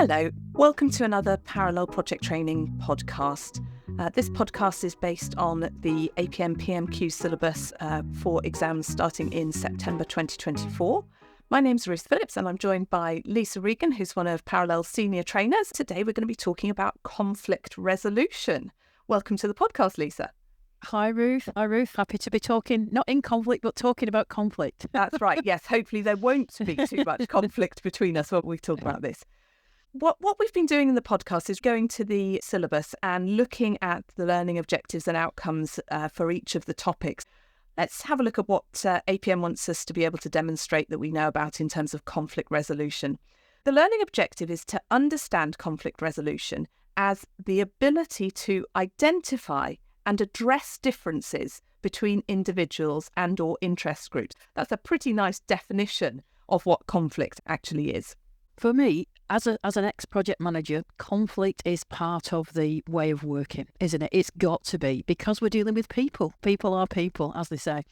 Hello, welcome to another Parallel Project Training podcast. This podcast is based on the APM PMQ syllabus for exams starting in September 2024. My name's Ruth Phillips and I'm joined by Lisa Regan, who's one of Parallel's senior trainers. Today we're going to be talking about conflict resolution. Welcome to the podcast, Lisa. Hi Ruth. Happy to be talking, not in conflict, but talking about conflict. That's right. Yes, hopefully there won't be too much conflict between us when we talk about this. What we've been doing in the podcast is going to the syllabus and looking at the learning objectives and outcomes for each of the topics. Let's have a look at what APM wants us to be able to demonstrate that we know about in terms of conflict resolution. The learning objective is to understand conflict resolution as the ability to identify and address differences between individuals and or interest groups. That's a pretty nice definition of what conflict actually is. For me, as an ex-project manager, conflict is part of the way of working, isn't it? It's got to be, because we're dealing with people. People are people, as they say.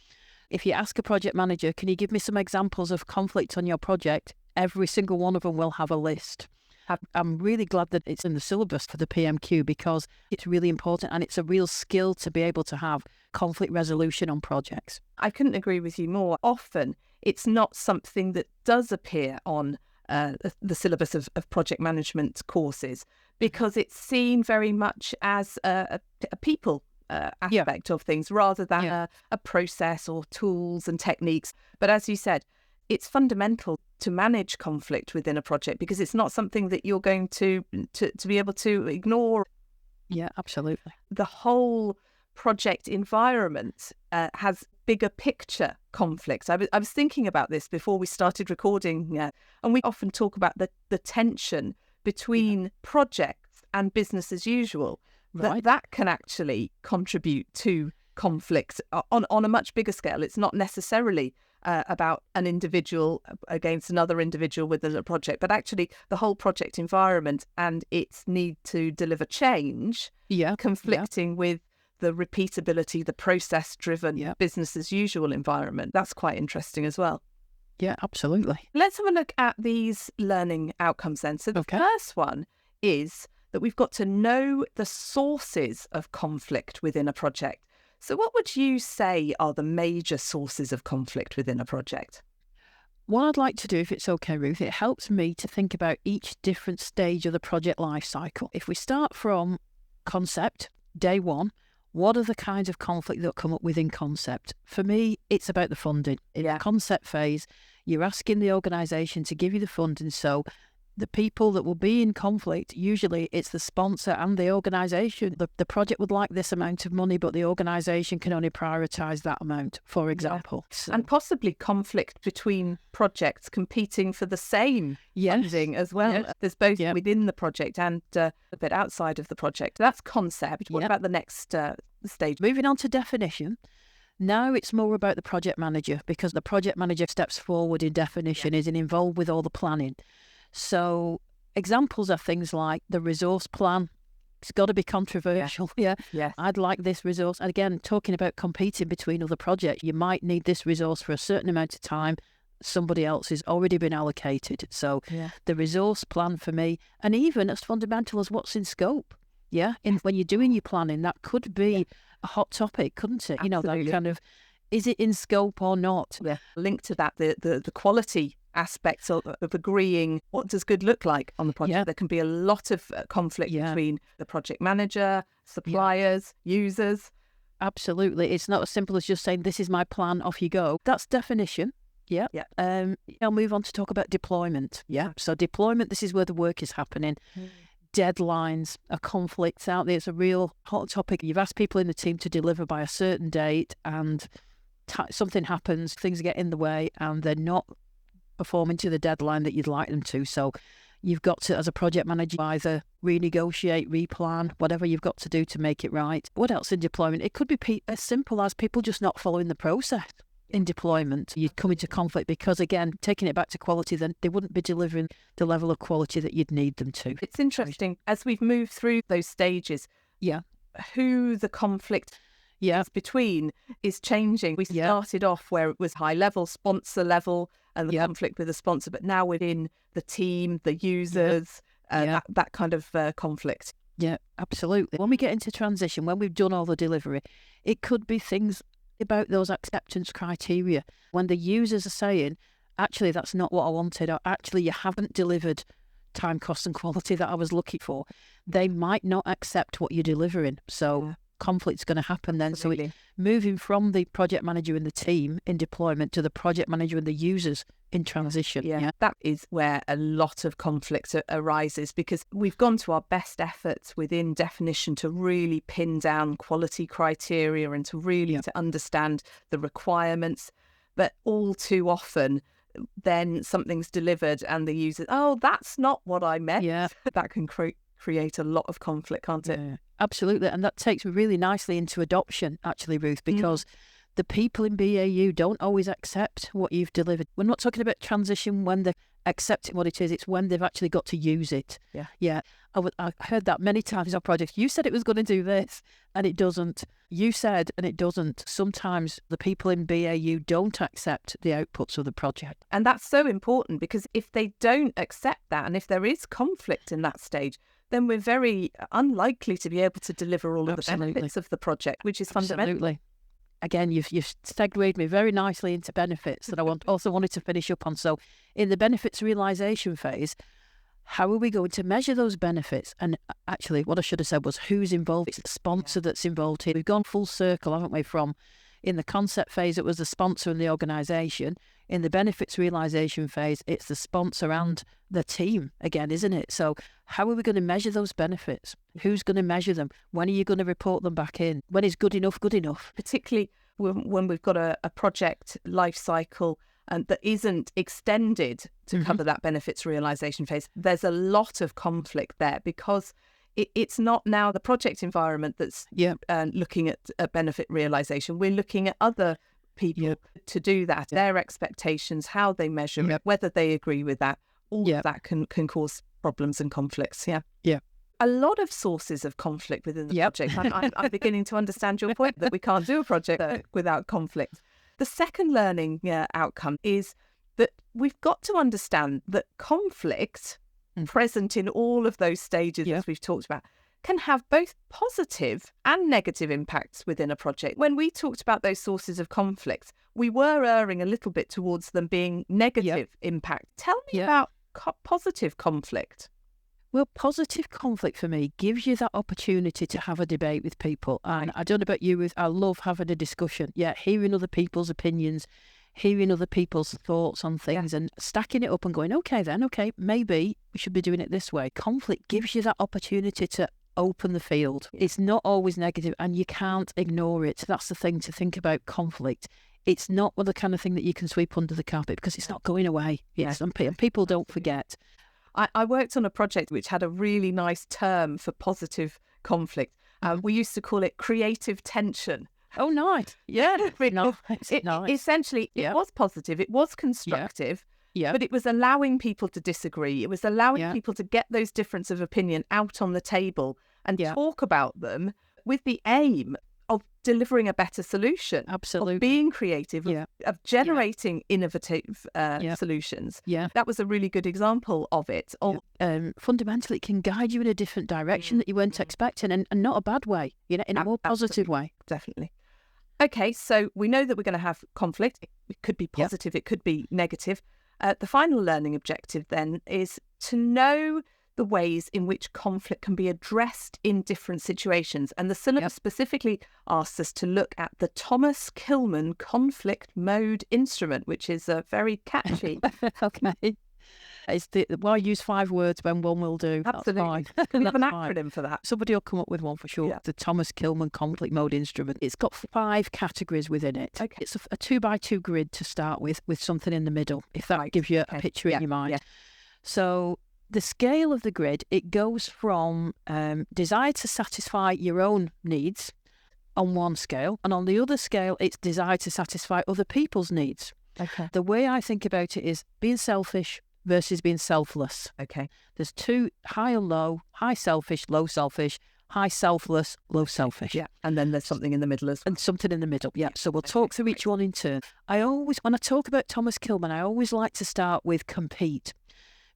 If you ask a project manager, can you give me some examples of conflict on your project? Every single one of them will have a list. I'm really glad that it's in the syllabus for the PMQ because it's really important and it's a real skill to be able to have conflict resolution on projects. I couldn't agree with you more. Often, it's not something that does appear on the syllabus of project management courses because it's seen very much as a people aspect of things rather than a process or tools and techniques. But as you said, it's fundamental to manage conflict within a project because it's not something that you're going to be able to ignore. Yeah, absolutely. The whole project environment has bigger picture conflicts. I was thinking about this before we started recording, and we often talk about the tension between projects and business as usual. Right. That can actually contribute to conflict on a much bigger scale. It's not necessarily about an individual against another individual within a project, but actually the whole project environment and its need to deliver change conflicting with the repeatability, the process-driven business as usual environment. That's quite interesting as well. Yeah, absolutely. Let's have a look at these learning outcomes then. So the first one is that we've got to know the sources of conflict within a project. So what would you say are the major sources of conflict within a project? What I'd like to do, if it's okay, Ruth, it helps me to think about each different stage of the project life cycle. If we start from concept, day one, what are the kinds of conflict that come up within concept? For me, it's about the funding. In the concept phase, you're asking the organisation to give you the funding. So the people that will be in conflict, usually it's the sponsor and the organisation. The project would like this amount of money, but the organisation can only prioritise that amount, for example. So, and possibly conflict between projects competing for the same funding as well. Yes. There's both within the project and a bit outside of the project. That's concept. What about the next stage? Moving on to definition. Now it's more about the project manager because the project manager steps forward in definition, is involved with all the planning. So examples are things like the resource plan. It's got to be controversial. I'd like this resource. And again, talking about competing between other projects, you might need this resource for a certain amount of time. Somebody else has already been allocated. So the resource plan for me, and even as fundamental as what's in scope. When you're doing your planning, that could be a hot topic, couldn't it? Absolutely. You know, that kind of, is it in scope or not? Linked to that, the quality aspects of agreeing what does good look like on the project. There can be a lot of conflict between the project manager, suppliers, users. Absolutely. It's not as simple as just saying, this is my plan, off you go. That's definition. I'll move on to talk about deployment. So deployment, this is where the work is happening. Deadlines, a conflict out there. It's a real hot topic. You've asked people in the team to deliver by a certain date and something happens, things get in the way and they're not performing to the deadline that you'd like them to. So you've got to, as a project manager, either renegotiate, replan, whatever you've got to do to make it right. What else in deployment? It could be as simple as people just not following the process. In deployment, you'd come into conflict because, again, taking it back to quality, then they wouldn't be delivering the level of quality that you'd need them to. It's interesting, as we've moved through those stages, who the conflict between is changing. We started off where it was high level, sponsor level, and the conflict with the sponsor, but now within the team, the users, that kind of conflict. Yeah, absolutely. When we get into transition, when we've done all the delivery, it could be things about those acceptance criteria. When the users are saying, actually, that's not what I wanted, or actually, you haven't delivered time, cost and quality that I was looking for, they might not accept what you're delivering. So conflict's going to happen then. Absolutely. So it's moving from the project manager and the team in deployment to the project manager and the users in transition. Yeah, that is where a lot of conflict arises, because we've gone to our best efforts within definition to really pin down quality criteria and to really to understand the requirements. But all too often, then something's delivered and the user, oh, that's not what I meant. Yeah. That can create a lot of conflict, can't it? Yeah, absolutely. And that takes me really nicely into adoption, actually, Ruth, because the people in BAU don't always accept what you've delivered. We're not talking about transition when they're accepting what it is. It's when they've actually got to use it. Yeah. I heard that many times on projects. You said it was going to do this and it doesn't. You said and it doesn't. Sometimes the people in BAU don't accept the outputs of the project. And that's so important, because if they don't accept that, and if there is conflict in that stage, then we're very unlikely to be able to deliver all of the benefits of the project, which is fundamental. Absolutely. Again, you've segued me very nicely into benefits that I also wanted to finish up on. So in the benefits realisation phase, how are we going to measure those benefits? And actually, what I should have said was who's involved. It's the sponsor that's involved here. We've gone full circle, haven't we, from in the concept phase, it was the sponsor and the organisation. In the benefits realisation phase, it's the sponsor and the team again, isn't it? So how are we going to measure those benefits? Who's going to measure them? When are you going to report them back in? When is good enough good enough? Particularly when we've got a project life cycle that isn't extended to cover that benefits realisation phase, there's a lot of conflict there, because it's not now the project environment that's looking at benefit realisation. We're looking at other people to do that, their expectations, how they measure it, whether they agree with that. All of that can cause problems and conflicts. Yeah. A lot of sources of conflict within the project. I'm beginning to understand your point that we can't do a project without conflict. The second learning outcome is that we've got to understand that conflict present in all of those stages, as we've talked about, can have both positive and negative impacts within a project. When we talked about those sources of conflict, we were erring a little bit towards them being negative impact. Tell me about positive conflict. Well, positive conflict for me gives you that opportunity to have a debate with people. And I don't know about you, Ruth, I love having a discussion. Hearing other people's opinions, hearing other people's thoughts on things and stacking it up and going, okay, maybe we should be doing it this way. Conflict gives you that opportunity to open the field. It's not always negative and you can't ignore it. That's the thing to think about conflict. It's not the kind of thing that you can sweep under the carpet, because it's not going away. And people don't forget. I worked on a project which had a really nice term for positive conflict. We used to call it creative tension. Oh, nice. Yeah. Nice. Nice. Essentially, it was positive, it was constructive, but it was allowing people to disagree. It was allowing people to get those differences of opinion out on the table and talk about them with the aim of delivering a better solution. Absolutely. Of being creative, of generating innovative solutions. That was a really good example of it. Fundamentally, it can guide you in a different direction that you weren't expecting, and not a bad way, in a more positive way. Definitely. Okay, so we know that we're going to have conflict. It could be positive, it could be negative. The final learning objective then is to know the ways in which conflict can be addressed in different situations. And the syllabus specifically asks us to look at the Thomas-Kilmann conflict mode instrument, which is very catchy. Okay. It's why use 5 words when one will do? Absolutely. Can we have an acronym for that? Somebody will come up with one for sure. The Thomas-Kilmann conflict mode instrument. It's got 5 categories within it. Okay. It's a 2x2 grid to start with something in the middle, if that gives you a picture in your mind. So the scale of the grid, it goes from desire to satisfy your own needs on one scale, and on the other scale, it's desire to satisfy other people's needs. Okay. The way I think about it is being selfish versus being selfless. Okay. There's 2, high and low, high selfish, low selfish, high selfless, low selfish. Yeah. And then there's something in the middle as well. And something in the middle. Yeah. So we'll talk through each one in turn. When I talk about Thomas-Kilmann, I always like to start with compete,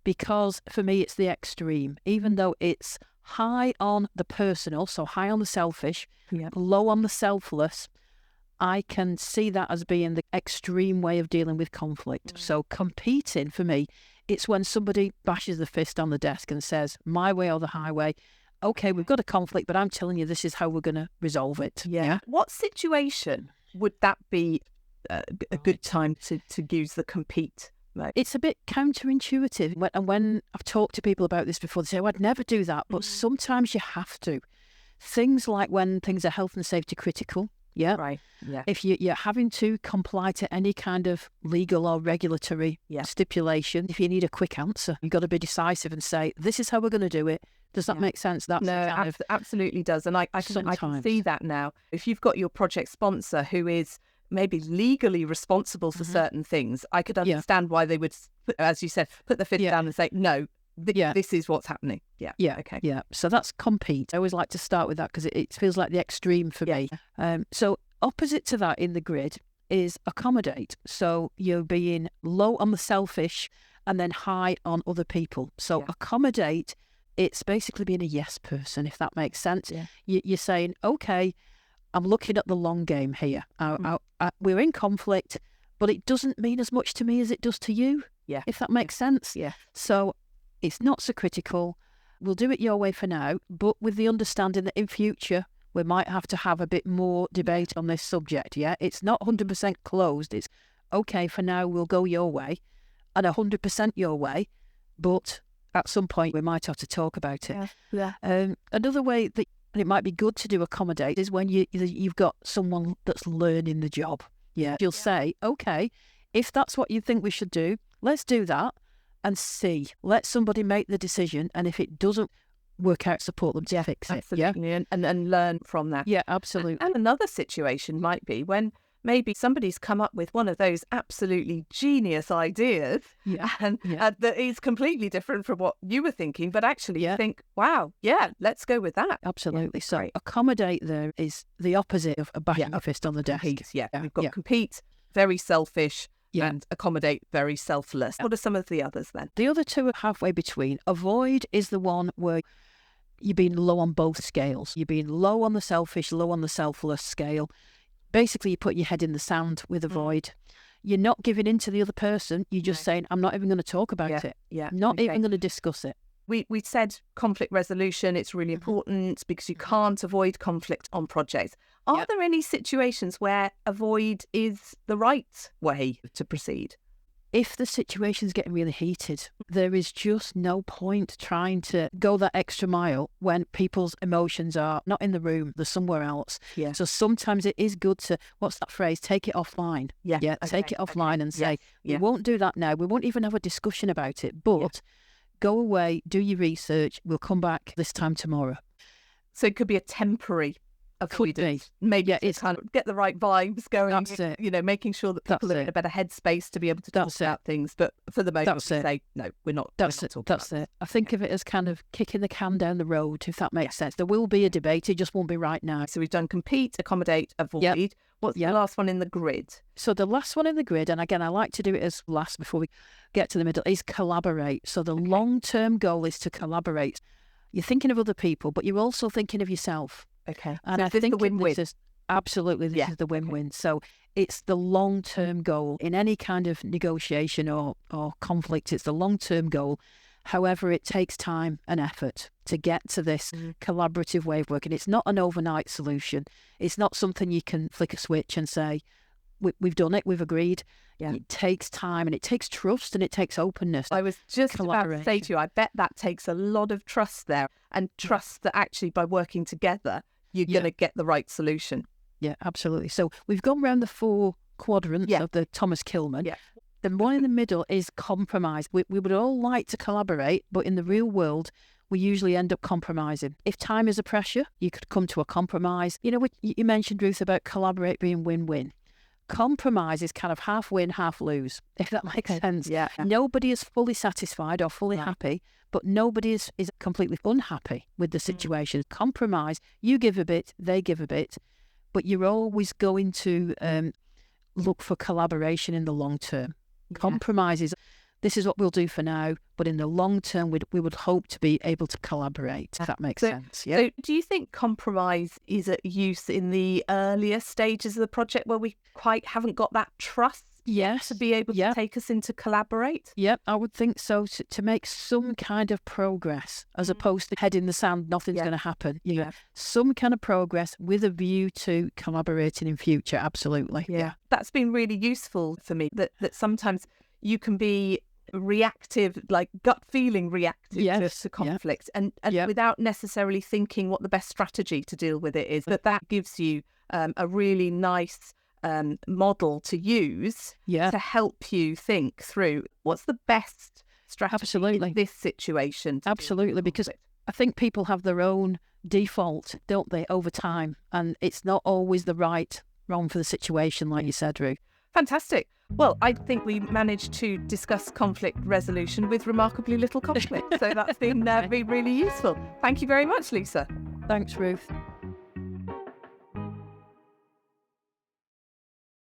because for me it's the extreme. Even though it's high on the personal, so high on the selfish, low on the selfless, I can see that as being the extreme way of dealing with conflict. So competing for me, it's when somebody bashes the fist on the desk and says, my way or the highway. Okay, we've got a conflict, but I'm telling you, this is how we're going to resolve it. Yeah. What situation would that be a good time to use the compete mode? It's a bit counterintuitive. And when I've talked to people about this before, they say, oh, I'd never do that. But sometimes you have to. Things like when things are health and safety critical. Yeah. Right. Yeah. If you're having to comply to any kind of legal or regulatory stipulation, if you need a quick answer, you've got to be decisive and say, this is how we're going to do it. Does that make sense? That's absolutely does. And I can see that now. If you've got your project sponsor who is maybe legally responsible for certain things, I could understand why they would, as you said, put the fist down and say, no, this is what's happening. Okay. So that's compete. I always like to start with that because it feels like the extreme for me. So opposite to that in the grid is accommodate. So you're being low on the selfish and then high on other people. So accommodate, it's basically being a yes person, if that makes sense. You're saying, okay, I'm looking at the long game here. We're in conflict, but it doesn't mean as much to me as it does to you, if that makes sense. So it's not so critical. We'll do it your way for now, but with the understanding that in future, we might have to have a bit more debate on this subject, It's not 100% closed. It's, okay, for now, we'll go your way and 100% your way, but at some point, we might have to talk about it. Another way that it might be good to do accommodate is when you've got someone that's learning the job. You'll say, okay, if that's what you think we should do, let's do that and see. Let somebody make the decision, and if it doesn't work out, support them to fix it. Absolutely. And learn from that. Absolutely. And another situation might be when maybe somebody's come up with one of those absolutely genius ideas and that is completely different from what you were thinking, but actually you think, wow, let's go with that. Absolutely. So accommodate there is the opposite of a bashing a fist on the desk. We've got compete, very selfish, and accommodate, very selfless. What are some of the others then? The other two are halfway between. Avoid is the one where you're being low on both scales. You're being low on the selfish, low on the selfless scale. Basically, you put your head in the sand with avoid. You're not giving in to the other person. You're just saying, I'm not even going to talk about it. Not even going to discuss it. We said conflict resolution, it's really important because you can't avoid conflict on projects. Are there any situations where avoid is the right way to proceed? If the situation's getting really heated, there is just no point trying to go that extra mile when people's emotions are not in the room, they're somewhere else. So sometimes it is good to, what's that phrase, take it offline. Take it offline and say, we won't do that now. We won't even have a discussion about it, but go away, do your research. We'll come back this time tomorrow. So it could be a temporary avoidance. Maybe it's kind of get the right vibes going. That's it. Making sure that people are in a better headspace to be able to talk about things. But for the moment, say, no, we're not. That's it. I think of it as kind of kicking the can down the road, if that makes sense. There will be a debate. It just won't be right now. So we've done compete, accommodate, avoid. What's the last one in the grid? So the last one in the grid, and again, I like to do it as last before we get to the middle, is collaborate. So the long-term goal is to collaborate. You're thinking of other people, but you're also thinking of yourself. Okay. And so I think the win-win. This is the win-win. So it's the long-term goal in any kind of negotiation or conflict. It's the long-term goal. However, it takes time and effort to get to this collaborative way of working. It's not an overnight solution. It's not something you can flick a switch and say, we've done it, we've agreed. It takes time and it takes trust and it takes openness. I was just about to say to you, I bet that takes a lot of trust there, and trust that actually by working together, you're going to get the right solution. Yeah, absolutely. So we've gone around the 4 quadrants of the Thomas-Kilmann. The one in the middle is compromise. We would all like to collaborate, but in the real world, we usually end up compromising. If time is a pressure, you could come to a compromise. You mentioned, Ruth, about collaborate being win-win. Compromise is kind of half win, half lose, if that makes sense. Nobody is fully satisfied or fully happy, but nobody is completely unhappy with the situation. Compromise, you give a bit, they give a bit, but you're always going to look for collaboration in the long term. Compromise is this is what we'll do for now, but in the long term, we would hope to be able to collaborate, if that makes sense. Yeah. So do you think compromise is at use in the earlier stages of the project where we quite haven't got that trust? Yes. To be able to take us into collaborate? Yep, I would think so, to make some kind of progress as opposed to head in the sand, nothing's going to happen. Some kind of progress with a view to collaborating in future, absolutely. Yeah. That's been really useful for me, that sometimes you can be reactive, like gut feeling reactive to conflict and without necessarily thinking what the best strategy to deal with it is. But that gives you a really nice model to use to help you think through what's the best strategy in this situation. Absolutely, because I think people have their own default, don't they, over time, and it's not always the right wrong for the situation, like you said, Ruth. Fantastic. Well, I think we managed to discuss conflict resolution with remarkably little conflict, so that's been really useful. Thank you very much, Lisa. Thanks, Ruth.